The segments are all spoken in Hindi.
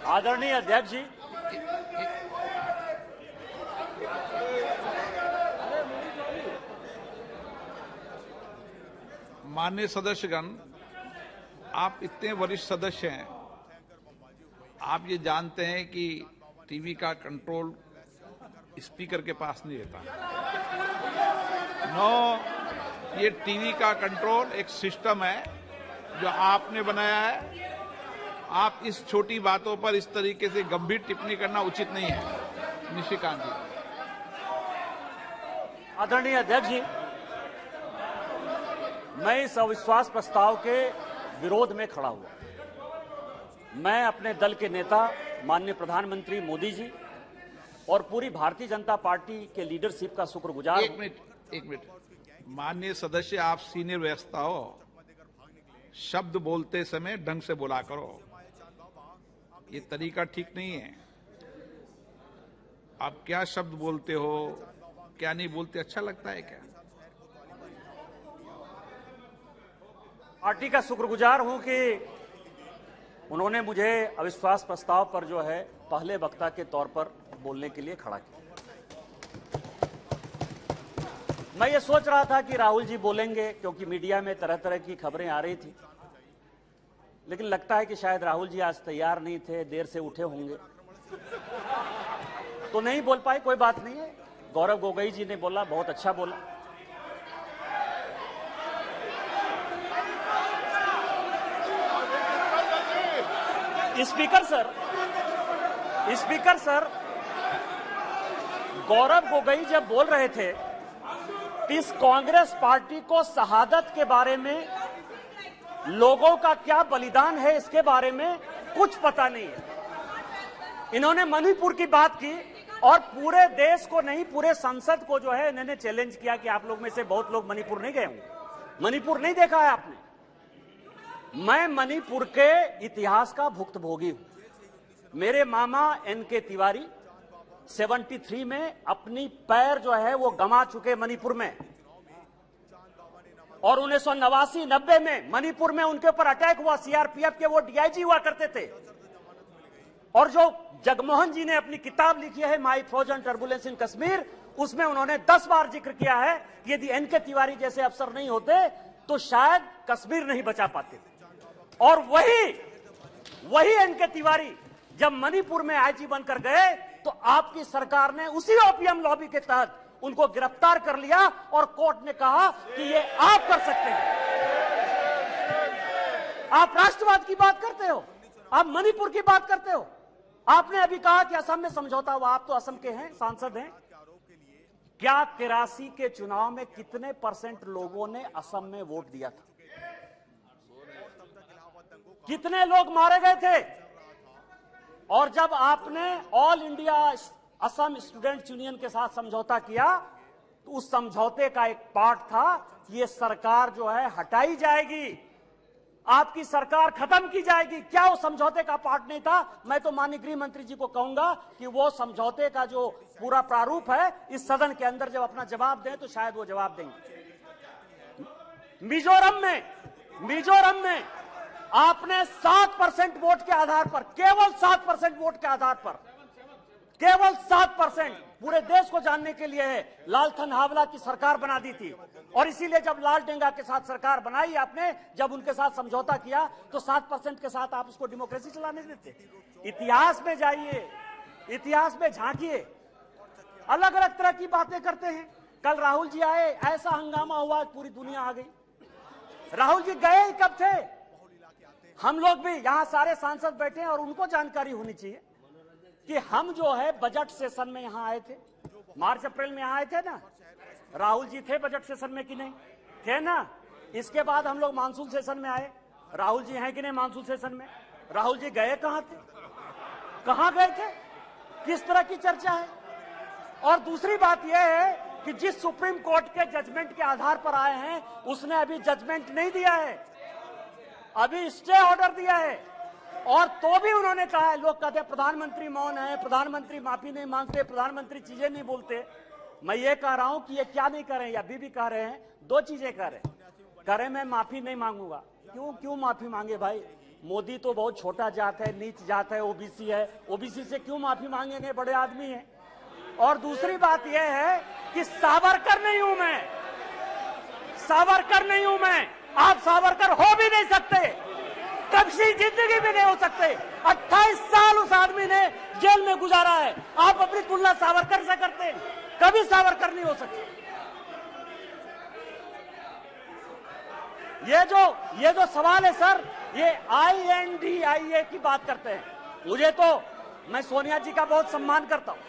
आदरणीय अध्यक्ष जी, माननीय सदस्यगण, आप इतने वरिष्ठ सदस्य हैं, आप ये जानते हैं कि टीवी का कंट्रोल स्पीकर के पास नहीं रहता। ये टीवी का कंट्रोल एक सिस्टम है जो आपने बनाया है। आप इस छोटी बातों पर इस तरीके से गंभीर टिप्पणी करना उचित नहीं है। निशिकांत जी। आदरणीय अध्यक्ष जी, मैं इस अविश्वास प्रस्ताव के विरोध में खड़ा हुआ। मैं अपने दल के नेता माननीय प्रधानमंत्री मोदी जी और पूरी भारतीय जनता पार्टी के लीडरशिप का शुक्रगुजार हूं। एक मिनट। माननीय सदस्य, आप सीनियर व्यवस्था हो, शब्द बोलते समय ढंग से बोला करो। ये तरीका ठीक नहीं है। आप क्या शब्द बोलते हो, क्या नहीं बोलते, अच्छा लगता है क्या? पार्टी का शुक्रगुजार हूं कि उन्होंने मुझे अविश्वास प्रस्ताव पर जो है पहले वक्ता के तौर पर बोलने के लिए खड़ा किया। मैं ये सोच रहा था कि राहुल जी बोलेंगे, क्योंकि मीडिया में तरह तरह की खबरें आ रही थी, लेकिन लगता है कि शायद राहुल जी आज तैयार नहीं थे, देर से उठे होंगे तो नहीं बोल पाए। कोई बात नहीं है। गौरव गोगोई जी ने बोला, बहुत अच्छा बोला। स्पीकर सर, गौरव गोगोई जब बोल रहे थे, इस कांग्रेस पार्टी को शहादत के बारे में, लोगों का क्या बलिदान है इसके बारे में कुछ पता नहीं है। इन्होंने मणिपुर की बात की और पूरे देश को नहीं, पूरे संसद को जो है इन्होंने चैलेंज किया कि आप लोग में से बहुत लोग मणिपुर नहीं गए होंगे, मणिपुर नहीं देखा है आपने। मैं मणिपुर के इतिहास का भुक्तभोगी हूं। मेरे मामा एनके तिवारी 73 में अपनी पैर जो है वो गंवा चुके मणिपुर में, और 1989-90 में मणिपुर में उनके ऊपर अटैक हुआ। सीआरपीएफ के वो डीआईजी हुआ करते थे। और जो जगमोहन जी ने अपनी किताब लिखी है माई फ्रोजन टर्बुलेंस इन कश्मीर, उसमें उन्होंने 10 बार जिक्र किया है कि यदि एनके तिवारी जैसे अफसर नहीं होते तो शायद कश्मीर नहीं बचा पाते थे। और वही एनके तिवारी जब मणिपुर में आईजी बनकर गए तो आपकी सरकार ने उसी ओपीएम लॉबी के तहत उनको गिरफ्तार कर लिया और कोर्ट ने कहा कि ये आप कर सकते हैं। आप राष्ट्रवाद की बात करते हो, आप मणिपुर की बात करते हो। आपने अभी कहा कि असम में समझौता हुआ, आप तो असम के हैं, सांसद हैं। क्या 83 के चुनाव में कितने % लोगों ने असम में वोट दिया था? कितने लोग मारे गए थे? और जब आपने all India Assam students union के साथ समझौता किया तो उस समझौते का एक पार्ट था कि ये सरकार जो है हटाई जाएगी, आपकी सरकार खत्म की जाएगी। क्या वो समझौते का पार्ट नहीं था? मैं तो माननीय गृह मंत्री जी को कहूंगा कि वो समझौते का जो पूरा प्रारूप है इस सदन के अंदर जब अपना जवाब दें तो शायद वो जवाब देंगे। मिजोरम में आपने 7% वोट के आधार पर, केवल 7% वोट के आधार पर, केवल 7%, पूरे देश को जानने के लिए है, लालथन हावला की सरकार बना दी थी। और इसीलिए जब लाल डेंगा के साथ सरकार बनाई आपने, जब उनके साथ समझौता किया तो 7% के साथ आप उसको डेमोक्रेसी चलाने देते। इतिहास में जाइए, इतिहास में झांकिए, अलग अलग तरह की बातें करते हैं। कल राहुल जी आए, ऐसा हंगामा हुआ, पूरी दुनिया आ गई। राहुल जी गए ही कब थे? हम लोग भी यहां सारे सांसद बैठे हैं और उनको जानकारी होनी चाहिए कि हम जो है बजट सेशन में यहां आए थे, मार्च अप्रैल में यहां आए थे ना। राहुल जी थे बजट सेशन में कि नहीं थे ना? इसके बाद हम लोग मानसून सेशन में आए, राहुल जी हैं कि नहीं मानसून सेशन में? राहुल जी गए कहां थे, कहां गए थे, किस तरह की चर्चा है? और दूसरी बात यह है कि जिस सुप्रीम कोर्ट के जजमेंट के आधार पर आए हैं उसने अभी जजमेंट नहीं दिया है, अभी स्टे ऑर्डर दिया है। और तो भी उन्होंने कहा है, लोग कहते हैं प्रधानमंत्री मौन है, प्रधानमंत्री माफी नहीं मांगते, प्रधानमंत्री चीजें नहीं बोलते। मैं ये कह रहा हूं कि ये क्या नहीं कर रहे हैं, अभी भी कह रहे हैं, 2 चीजें कह रहे हैं। मैं माफी नहीं मांगूंगा। क्यों माफी मांगे भाई? मोदी तो बहुत छोटा जात है, नीच जात है, ओबीसी है, ओबीसी से क्यों माफी मांगेंगे, बड़े आदमी हैं। और दूसरी बात यह है कि सावरकर नहीं हूं मैं, सावरकर नहीं हूं मैं, आप सावरकर हो भी नहीं सकते, कभी जिंदगी भी नहीं हो सकते। 28 साल उस आदमी ने जेल में गुजारा है, आप अपनी तुलना सावरकर से करते हैं, कभी सावरकर नहीं हो सकते। ये जो सवाल है सर, ये INDIA की बात करते हैं। मुझे तो, मैं सोनिया जी का बहुत सम्मान करता हूं,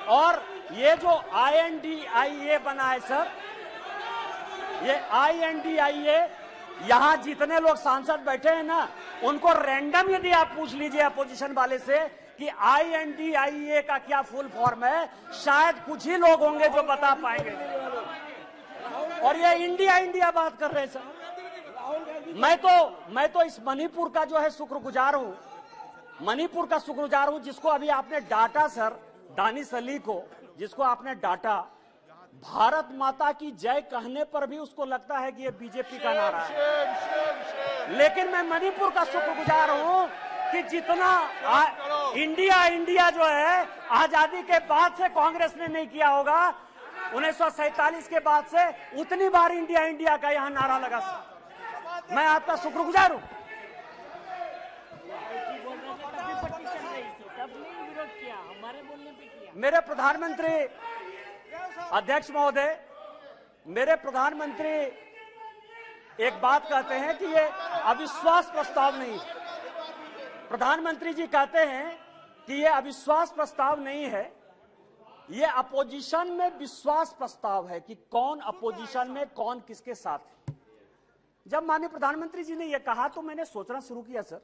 और ये जो INDIA बना है सर, ये INDIA, यहां जितने लोग सांसद बैठे हैं ना, उनको रैंडम यदि आप पूछ लीजिए अपोजिशन वाले से कि INDIA का क्या फुल फॉर्म है, शायद कुछ ही लोग होंगे जो बता पाएंगे। और ये इंडिया बात कर रहे हैं सर। मैं तो इस मणिपुर का जो है शुक्रगुजार हूं, मणिपुर का शुक्रगुजार हूं, जिसको अभी आपने डांटा सर, दानिश अली को, जिसको आपने डांटा, भारत माता की जय कहने पर भी उसको लगता है कि ये बीजेपी का नारा है। लेकिन मैं मणिपुर का शुक्रगुजार हूं कि जितना इंडिया जो है आजादी के बाद से कांग्रेस ने नहीं किया होगा, 1947 के बाद से उतनी बार इंडिया का यहां नारा लगा। मैं आपका शुक्रगुजार हूं। मेरे प्रधानमंत्री अध्यक्ष महोदय, मेरे प्रधानमंत्री एक बात कहते हैं कि ये अविश्वास प्रस्ताव नहीं है। प्रधानमंत्री जी कहते हैं कि ये अविश्वास प्रस्ताव नहीं है, ये अपोजिशन में विश्वास प्रस्ताव है कि कौन अपोजिशन में कौन किसके साथ है। जब माननीय प्रधानमंत्री जी ने यह कहा तो मैंने सोचना शुरू किया सर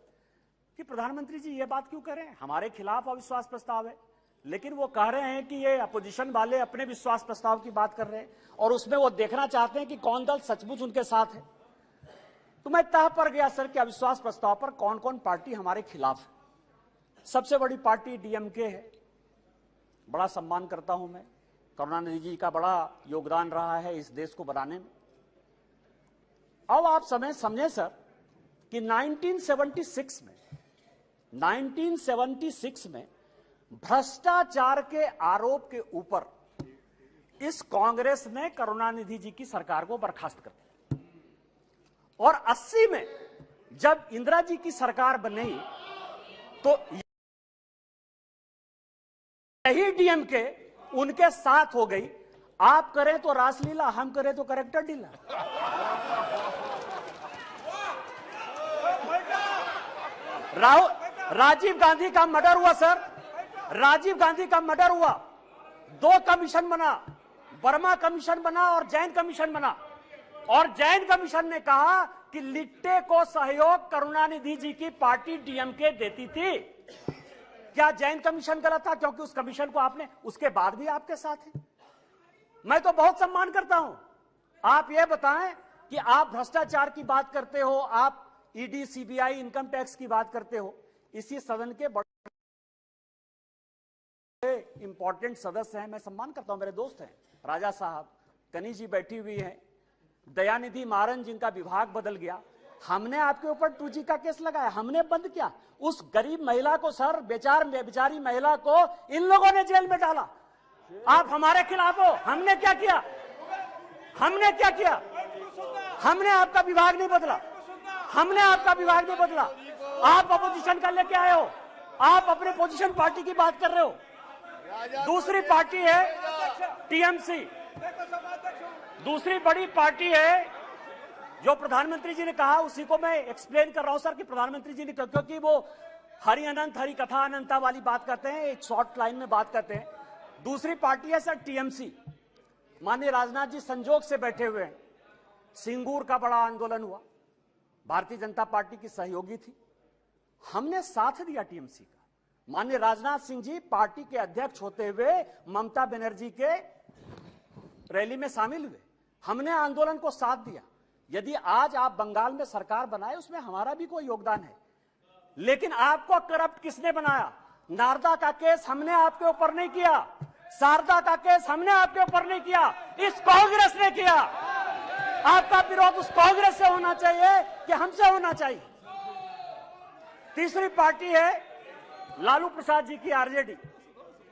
कि प्रधानमंत्री जी ये बात क्यों कर रहे हैं, हमारे खिलाफ अविश्वास प्रस्ताव है, लेकिन वो कह रहे हैं कि ये अपोजिशन वाले अपने विश्वास प्रस्ताव की बात कर रहे हैं और उसमें वो देखना चाहते हैं कि कौन दल सचमुच उनके साथ है। तो मैं तह पर गया सर कि अविश्वास प्रस्ताव पर कौन कौन पार्टी हमारे खिलाफ है। सबसे बड़ी पार्टी DMK है, बड़ा सम्मान करता हूं मैं, करुणानिधि जी का बड़ा योगदान रहा है इस देश को बनाने में। अब आप समझे सर कि 1976 में भ्रष्टाचार के आरोप के ऊपर इस कांग्रेस ने करुणानिधि जी की सरकार को बर्खास्त कर दिया, और 80 में जब इंदिरा जी की सरकार बनी तो यही DMK उनके साथ हो गई। आप करें तो रासलीला, हम करें तो करेक्टर ढीला। राजीव गांधी का मर्डर हुआ सर, राजीव गांधी का मर्डर हुआ, 2 कमीशन बना, वर्मा कमीशन बना और जैन कमीशन बना, और जैन कमीशन ने कहा कि लिट्टे को सहयोग करुणानिधि जी की पार्टी DMK देती थी। क्या जैन कमीशन गलत था? क्योंकि उस कमीशन को आपने, उसके बाद भी आपके साथ है। मैं तो बहुत सम्मान करता हूं। आप ये बताएं कि आप भ्रष्टाचार की बात करते हो, आप ED CBI इनकम टैक्स की बात करते हो, इसी सदन के बड़े इंपॉर्टेंट सदस्य हैं, मैं सम्मान करता हूं, मेरे दोस्त हैं, राजा साहब, कनी जी बैठी हुई हैं, दयानिधि मारन जिनका विभाग बदल गया। हमने आपके ऊपर 2G का केस लगाया, हमने बंद किया। उस गरीब महिला को सर, बेचारी महिला को इन लोगों ने जेल में डाला। आप हमारे खिलाफ हो, हमने क्या किया? हमने क्या किया? हमने आपका विभाग नहीं बदला, हमने आपका विभाग नहीं बदला। आप अपोजिशन का लेके आए हो, आप अपने पोजीशन पार्टी की बात कर रहे हो। दूसरी पार्टी है TMC, दूसरी बड़ी पार्टी है जो प्रधानमंत्री जी ने कहा, उसी को मैं एक्सप्लेन कर रहा हूं सर कि प्रधानमंत्री जी ने, क्योंकि वो हरि अनंत हरि कथा अनंता वाली बात करते हैं, एक शॉर्ट लाइन में बात करते हैं। दूसरी पार्टी है सर TMC, माननीय राजनाथ जी संजोग से बैठे हुए हैं। सिंगूर का बड़ा आंदोलन हुआ, भारतीय जनता पार्टी की सहयोगी थी, हमने साथ दिया TMC का। माननीय राजनाथ सिंह जी पार्टी के अध्यक्ष होते हुए ममता बनर्जी के रैली में शामिल हुए, हमने आंदोलन को साथ दिया। यदि आज आप बंगाल में सरकार बनाए, उसमें हमारा भी कोई योगदान है, लेकिन आपको करप्ट किसने बनाया? नारदा का केस हमने आपके ऊपर नहीं किया, शारदा का केस हमने आपके ऊपर नहीं किया, इस कांग्रेस ने किया। आपका विरोध उस कांग्रेस से होना चाहिए कि हमसे होना चाहिए? तीसरी पार्टी है लालू प्रसाद जी की आरजेडी,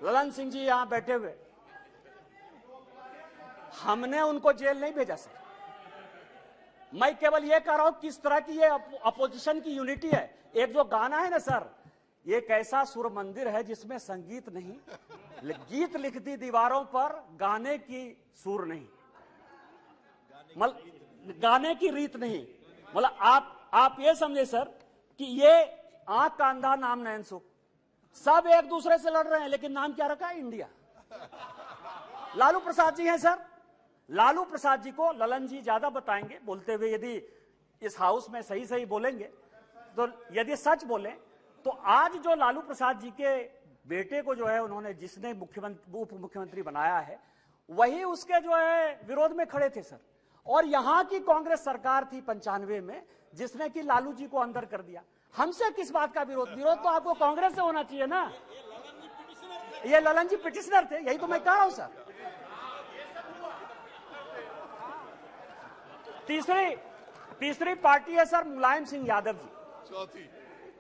ललन सिंह जी यहां बैठे हुए। हमने उनको जेल नहीं भेजा सर। मैं केवल यह कह रहा हूं किस तरह की ये अपोजिशन की यूनिटी है। एक जो गाना है ना सर, ये एक ऐसा सुर मंदिर है जिसमें संगीत नहीं, गीत लिख दी दीवारों पर, गाने की सुर नहीं, गाने की रीत नहीं। मतलब आप ये समझे सर कि ये आंख का अंधा नाम नैन सुख, सब एक दूसरे से लड़ रहे हैं, लेकिन नाम क्या रखा है? इंडिया। लालू प्रसाद जी हैं सर। लालू प्रसाद जी को ललन जी ज्यादा बताएंगे बोलते हुए। यदि इस हाउस में सही सही बोलेंगे तो, यदि सच बोलें तो आज जो लालू प्रसाद जी के बेटे को जो है उन्होंने, जिसने उप मुख्यमंत्री बनाया है, वही उसके जो है विरोध में खड़े थे सर। और यहां की कांग्रेस सरकार थी 95 में जिसने कि लालू जी को अंदर कर दिया। हमसे किस बात का विरोध? विरोध तो आपको कांग्रेस से होना चाहिए ना। ये ललन जी पिटिशनर थे, यही तो मैं कह रहा हूं सर। तीसरी पार्टी है सर मुलायम सिंह यादव जी।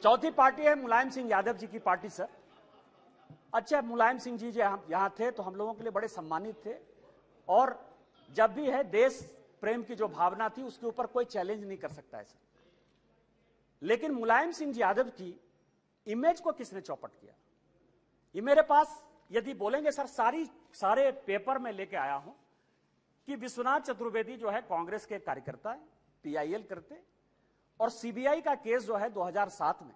चौथी पार्टी है मुलायम सिंह यादव जी की पार्टी सर। अच्छा, मुलायम सिंह जी जो यहां थे तो हम लोगों के लिए बड़े सम्मानित थे, और जब भी है देश प्रेम की जो भावना थी उसके ऊपर कोई चैलेंज नहीं कर सकता है सर। लेकिन मुलायम सिंह यादव की इमेज को किसने चौपट किया? ये मेरे पास यदि बोलेंगे सर, सारे पेपर में लेके आया हूं कि विश्वनाथ चतुर्वेदी जो है कांग्रेस के कार्यकर्ता है, पीआईएल करते, और सीबीआई का केस जो है 2007 में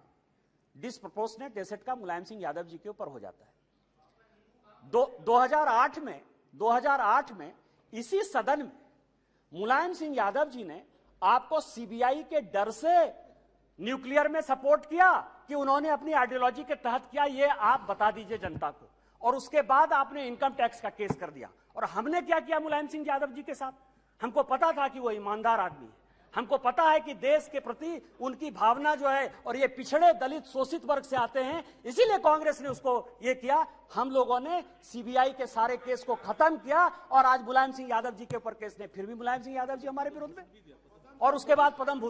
डिसप्रोपोर्शनेट एसेट का मुलायम सिंह यादव जी के ऊपर हो जाता है। 2008 में इसी सदन में मुलायम सिंह यादव जी ने आपको सीबीआई के डर से न्यूक्लियर में सपोर्ट किया कि उन्होंने अपनी आइडियोलॉजी के तहत किया, ये आप बता दीजिए जनता को। और उसके बाद आपने इनकम टैक्स का केस कर दिया। और हमने क्या किया मुलायम सिंह यादव जी के साथ? हमको पता था कि वो ईमानदार आदमी है, हमको पता है कि देश के प्रति उनकी भावना जो है, और ये पिछड़े दलित शोषित वर्ग से आते हैं, इसीलिए कांग्रेस ने उसको ये किया। हम लोगों ने सीबीआई के सारे केस को खत्म किया, और आज मुलायम सिंह यादव जी के ऊपर केस नहीं, फिर भी मुलायम सिंह यादव जी हमारे विरोध में। और उसके बाद पद्म भूषण